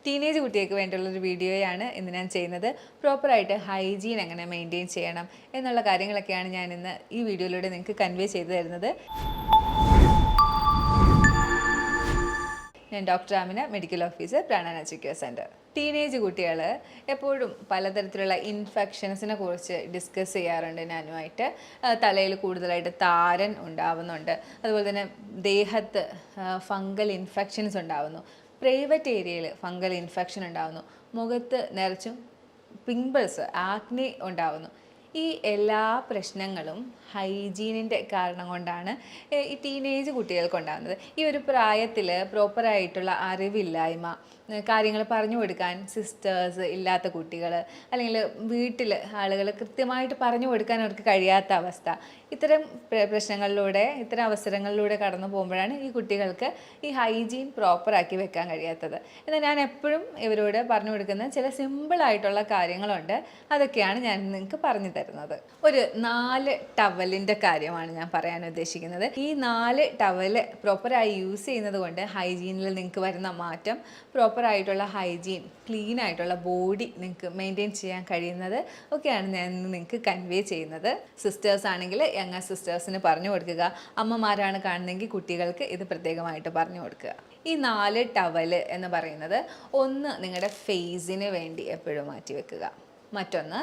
Teenage കുട്ടികൾക്ക് വേണ്ടിയുള്ളൊരു വീഡിയോയാണ് ഇന്ന് ഞാൻ ചെയ്യുന്നത്. പ്രോപ്പറായിട്ട് ഹൈജീൻ എങ്ങനെ മെയിൻറ്റെയിൻ ചെയ്യണം എന്നുള്ള കാര്യങ്ങളൊക്കെയാണ് ഞാൻ ഇന്ന് ഈ വീഡിയോയിലൂടെ നിങ്ങൾക്ക് കൺവേ ചെയ്തു തരുന്നത്. ഞാൻ ഡോക്ടർ ആമിന, മെഡിക്കൽ ഓഫീസർ, പ്രാണാനാചി കെയർ സെൻറ്റർ. ടീനേജ് കുട്ടികൾ എപ്പോഴും പലതരത്തിലുള്ള ഇൻഫെക്ഷൻസിനെ കുറിച്ച് ഡിസ്കസ് ചെയ്യാറുണ്ട് ഞാനുമായിട്ട്. തലയിൽ കൂടുതലായിട്ട് താരൻ ഉണ്ടാവുന്നുണ്ട്, അതുപോലെ തന്നെ ദേഹത്ത് ഫംഗൽ ഇൻഫെക്ഷൻസ് ഉണ്ടാവുന്നു, പ്രൈവറ്റ് ഏരിയയിൽ ഫംഗൽ ഇൻഫെക്ഷൻ ഉണ്ടാവുന്നു, മുഖത്ത് നിറച്ചും പിമ്പിൾസ് ആക്നെ ഉണ്ടാവുന്നു. ഈ എല്ലാ പ്രശ്നങ്ങളും ഹൈജീനിൻ്റെ കാരണം കൊണ്ടാണ് ഈ ടീനേജ് കുട്ടികൾക്കുണ്ടാകുന്നത്. ഈ ഒരു പ്രായത്തിൽ പ്രോപ്പറായിട്ടുള്ള അറിവില്ലായ്മ, കാര്യങ്ങൾ പറഞ്ഞു കൊടുക്കാൻ സിസ്റ്റേഴ്സ് ഇല്ലാത്ത കുട്ടികൾ, അല്ലെങ്കിൽ വീട്ടിൽ ആളുകൾ കൃത്യമായിട്ട് പറഞ്ഞു കൊടുക്കാൻ അവർക്ക് കഴിയാത്ത അവസ്ഥ, ഇത്തരം പ്രശ്നങ്ങളിലൂടെ, ഇത്തരം അവസരങ്ങളിലൂടെ കടന്നു പോകുമ്പോഴാണ് ഈ കുട്ടികൾക്ക് ഈ ഹൈജീൻ പ്രോപ്പറാക്കി വെക്കാൻ കഴിയാത്തത്. എന്നാൽ ഞാൻ എപ്പോഴും ഇവരോട് പറഞ്ഞു കൊടുക്കുന്ന ചില സിമ്പിളായിട്ടുള്ള കാര്യങ്ങളുണ്ട്. അതൊക്കെയാണ് ഞാൻ നിങ്ങൾക്ക് പറഞ്ഞു തരുന്നത്. ഒരു 4 ടവലിൻ്റെ കാര്യമാണ് ഞാൻ പറയാൻ ഉദ്ദേശിക്കുന്നത്. ഈ 4 ടവല് പ്രോപ്പറായി യൂസ് ചെയ്യുന്നത് കൊണ്ട് ഹൈജീനിൽ നിങ്ങൾക്ക് വരുന്ന മാറ്റം, പ്രോപ്പറായിട്ടുള്ള ഹൈജീൻ, ക്ലീൻ ആയിട്ടുള്ള ബോഡി നിങ്ങൾക്ക് മെയിൻറ്റെയിൻ ചെയ്യാൻ കഴിയുന്നത് ഒക്കെയാണ് ഞാൻ നിങ്ങൾക്ക് കൺവേ ചെയ്യുന്നത്. സിസ്റ്റേഴ്സ് ആണെങ്കിൽ യങ്ങർ സിസ്റ്റേഴ്സിന് പറഞ്ഞു കൊടുക്കുക, അമ്മമാരാണ് കാണുന്നതെങ്കിൽ കുട്ടികൾക്ക് ഇത് പ്രത്യേകമായിട്ട് പറഞ്ഞു കൊടുക്കുക. ഈ 4 ടവല് എന്ന് പറയുന്നത്, ഒന്ന് നിങ്ങളുടെ ഫേസിന് വേണ്ടി എപ്പോഴും മാറ്റി വെക്കുക, മറ്റൊന്ന്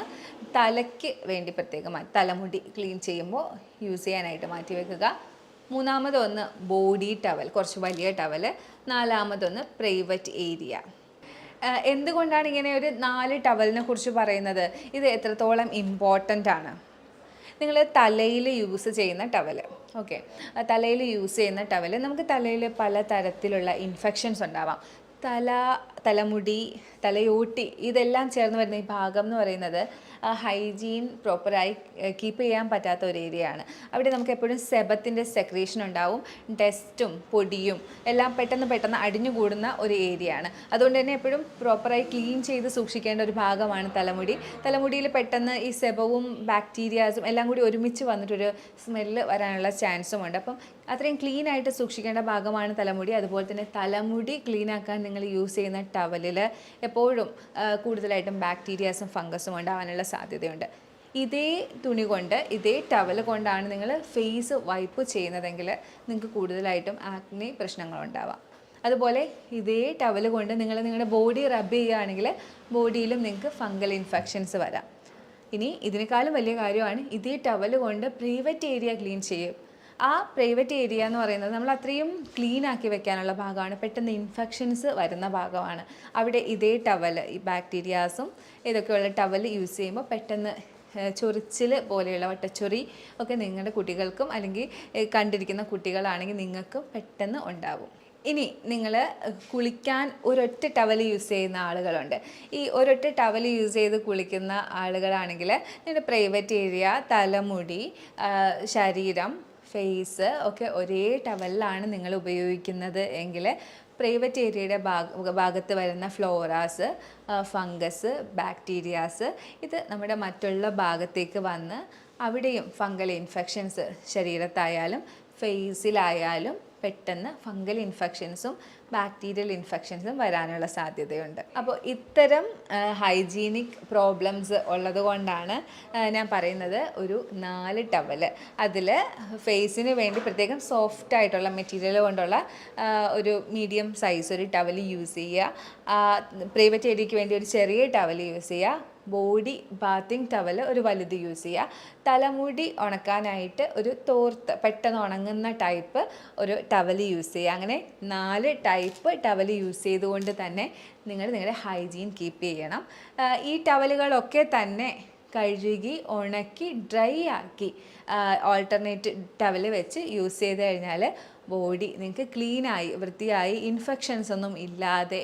തലയ്ക്ക് വേണ്ടി പ്രത്യേകം തലമുടി ക്ലീൻ ചെയ്യുമ്പോൾ യൂസ് ചെയ്യാനായിട്ട് മാറ്റി വെക്കുക, മൂന്നാമതൊന്ന് ബോഡി ടവൽ, കുറച്ച് വലിയ ടവല്, നാലാമതൊന്ന് പ്രൈവറ്റ് ഏരിയ. എന്തുകൊണ്ടാണ് ഇങ്ങനെ ഒരു 4 ടവലിനെ കുറിച്ച് പറയുന്നത്? ഇത് എത്രത്തോളം ഇമ്പോർട്ടൻ്റ് ആണ്. നിങ്ങൾ തലയിൽ യൂസ് ചെയ്യുന്ന ടവല്, ഓക്കെ, തലയിൽ യൂസ് ചെയ്യുന്ന ടവല്, നമുക്ക് തലയിൽ പല തരത്തിലുള്ള ഇൻഫെക്ഷൻസ് ഉണ്ടാവാം. തലമുടി, തലയോട്ടി, ഇതെല്ലാം ചേർന്ന് വരുന്ന ഈ ഭാഗം എന്ന് പറയുന്നത് ഹൈജീൻ പ്രോപ്പറായി കീപ്പ് ചെയ്യാൻ പറ്റാത്ത ഒരു ഏരിയയാണ്. അവിടെ നമുക്ക് എപ്പോഴും സെബത്തിൻ്റെ സെക്രീഷൻ ഉണ്ടാവും, ഡസ്റ്റും പൊടിയും എല്ലാം പെട്ടെന്ന് അടിഞ്ഞുകൂടുന്ന ഒരു ഏരിയയാണ്. അതുകൊണ്ട് തന്നെ എപ്പോഴും പ്രോപ്പറായി ക്ലീൻ ചെയ്ത് സൂക്ഷിക്കേണ്ട ഒരു ഭാഗമാണ് തലമുടി. തലമുടിയിൽ പെട്ടെന്ന് ഈ സെബവും ബാക്ടീരിയാസും എല്ലാം കൂടി ഒരുമിച്ച് വന്നിട്ടൊരു സ്മെല്ല് വരാനുള്ള ചാൻസും ഉണ്ട്. അപ്പം അത്രയും ക്ലീൻ ആയിട്ട് സൂക്ഷിക്കേണ്ട ഭാഗമാണ് തലമുടി. അതുപോലെ തന്നെ തലമുടി ക്ലീൻ ആക്കാൻ നിങ്ങൾ യൂസ് ചെയ്യുന്ന ടവലിൽ എപ്പോഴും കൂടുതലായിട്ടും ബാക്ടീരിയാസും ഫംഗസും ഉണ്ടാവാനുള്ള സാധ്യതയുണ്ട്. ഇതേ തുണി കൊണ്ട്, ഇതേ ടവൽ കൊണ്ടാണ് നിങ്ങൾ ഫേസ് വൈപ്പ് ചെയ്യുന്നതെങ്കിൽ നിങ്ങൾക്ക് കൂടുതലായിട്ടും ആക്നെ പ്രശ്നങ്ങളുണ്ടാവാം. അതുപോലെ ഇതേ ടവൽ കൊണ്ട് നിങ്ങൾ നിങ്ങളുടെ ബോഡി റബ്ബ് ചെയ്യുകയാണെങ്കിൽ ബോഡിയിലും നിങ്ങൾക്ക് ഫംഗൽ ഇൻഫെക്ഷൻസ് വരാം. ഇനി ഇതിനേക്കാളും വലിയ കാര്യമാണ്, ഇതേ ടവൽ കൊണ്ട് പ്രൈവറ്റ് ഏരിയ ക്ലീൻ ചെയ്യും. ആ പ്രൈവറ്റ് ഏരിയ എന്ന് പറയുന്നത് നമ്മൾ അത്രയും ക്ലീൻ ആക്കി വെക്കാനുള്ള ഭാഗമാണ്, പെട്ടെന്ന് ഇൻഫെക്ഷൻസ് വരുന്ന ഭാഗമാണ്. അവിടെ ഇതേ ടവൽ, ഈ ബാക്ടീരിയാസും ഇതൊക്കെയുള്ള ടവൽ യൂസ് ചെയ്യുമ്പോൾ പെട്ടെന്ന് ചൊറിച്ചിൽ പോലെയുള്ള വട്ടച്ചൊറി ഒക്കെ നിങ്ങളുടെ കുട്ടികൾക്കും അല്ലെങ്കിൽ കണ്ടിരിക്കുന്ന കുട്ടികളാണെങ്കിൽ നിങ്ങൾക്കും പെട്ടെന്ന് ഉണ്ടാവും. ഇനി നിങ്ങൾ കുളിക്കാൻ ഒരൊറ്റ ടവൽ യൂസ് ചെയ്യുന്ന ആളുകളുണ്ട്. ഈ ഒരൊറ്റ ടവൽ യൂസ് ചെയ്ത് കുളിക്കുന്ന ആളുകളാണെങ്കിൽ നിങ്ങളുടെ പ്രൈവറ്റ് ഏരിയ, തലമുടി, ശരീരം, ഫേസ് ഒക്കെ ഒരേ ടവലിലാണ് നിങ്ങൾ ഉപയോഗിക്കുന്നത് എങ്കിൽ പ്രൈവറ്റ് ഏരിയയുടെ ഭാഗത്ത് വരുന്ന ഫ്ലോറാസ്, ഫംഗസ്, ബാക്ടീരിയാസ് ഇത് നമ്മുടെ മറ്റുള്ള ഭാഗത്തേക്ക് വന്ന് അവിടെയും ഫംഗൽ ഇൻഫെക്ഷൻസ് ശരീരത്തായാലും ഫേസിലായാലും പെട്ടെന്ന് ഫംഗൽ ഇൻഫെക്ഷൻസും ബാക്ടീരിയൽ ഇൻഫെക്ഷൻസും വരാനുള്ള സാധ്യതയുണ്ട്. അപ്പോൾ ഇത്തരം ഹൈജീനിക് പ്രോബ്ലംസ് ഉള്ളത് കൊണ്ടാണ് ഞാൻ പറയുന്നത് ഒരു 4 ടവല്. അതിൽ ഫേസിന് വേണ്ടി പ്രത്യേകം സോഫ്റ്റ് ആയിട്ടുള്ള മെറ്റീരിയൽ കൊണ്ടുള്ള ഒരു മീഡിയം സൈസ് ഒരു ടവൽ യൂസ് ചെയ്യുക, പ്രൈവറ്റ് ഏരിയയ്ക്ക് വേണ്ടി ഒരു ചെറിയ ടവൽ യൂസ് ചെയ്യുക, ബോഡി ബാത്തിങ് ടവൽ ഒരു വലുത് യൂസ് ചെയ്യുക, തലമുടി ഉണക്കാനായിട്ട് ഒരു തോർത്ത്, പെട്ടെന്ന് ഉണങ്ങുന്ന ടൈപ്പ് ഒരു ടവൽ യൂസ് ചെയ്യുക. അങ്ങനെ 4 ടൈപ്പ് ടവൽ യൂസ് ചെയ്തുകൊണ്ട് തന്നെ നിങ്ങളുടെ ഹൈജീൻ കീപ്പ് ചെയ്യണം. ഈ ടവലുകളൊക്കെ തന്നെ കഴുകി ഉണക്കി ഡ്രൈ ആക്കി ഓൾട്ടർനേറ്റ് ടവൽ വെച്ച് യൂസ് ചെയ്ത് കഴിഞ്ഞാൽ ബോഡി നിങ്ങൾക്ക് ക്ലീനായി, വൃത്തിയായി, ഇൻഫെക്ഷൻസ് ഒന്നും ഇല്ലാതെ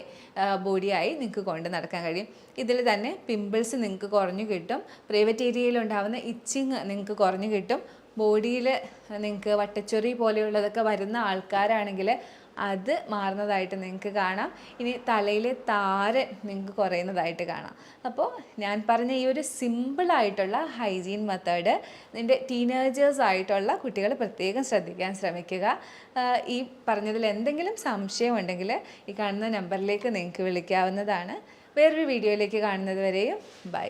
ബോഡിയായി നിങ്ങൾക്ക് കൊണ്ട് നടക്കാൻ കഴിയും. ഇതിൽ തന്നെ പിമ്പിൾസ് നിങ്ങൾക്ക് കുറഞ്ഞു കിട്ടും, പ്രൈവറ്റ് ഏരിയയിൽ ഉണ്ടാകുന്ന ഇച്ചിങ് നിങ്ങൾക്ക് കുറഞ്ഞു കിട്ടും, ബോഡിയിൽ നിങ്ങൾക്ക് വട്ടച്ചൊറി പോലെയുള്ളതൊക്കെ വരുന്ന ആൾക്കാരാണെങ്കിൽ അത് മാറുന്നതായിട്ട് നിങ്ങൾക്ക് കാണാം. ഇനി തലയിലെ താരൻ നിങ്ങൾക്ക് കുറയുന്നതായിട്ട് കാണാം. അപ്പോൾ ഞാൻ പറഞ്ഞ ഈ ഒരു സിമ്പിളായിട്ടുള്ള ഹൈജീൻ മെത്തേഡ് നിൻ്റെ ടീനേജേഴ്സ് ആയിട്ടുള്ള കുട്ടികൾ പ്രത്യേകം ശ്രദ്ധിക്കാൻ ശ്രമിക്കുക. ഈ പറഞ്ഞതിൽ എന്തെങ്കിലും സംശയമുണ്ടെങ്കിൽ ഈ കാണുന്ന നമ്പറിലേക്ക് നിങ്ങൾക്ക് വിളിക്കാവുന്നതാണ്. വേറൊരു വീഡിയോയിലേക്ക് കാണുന്നത് വരെയും ബൈ.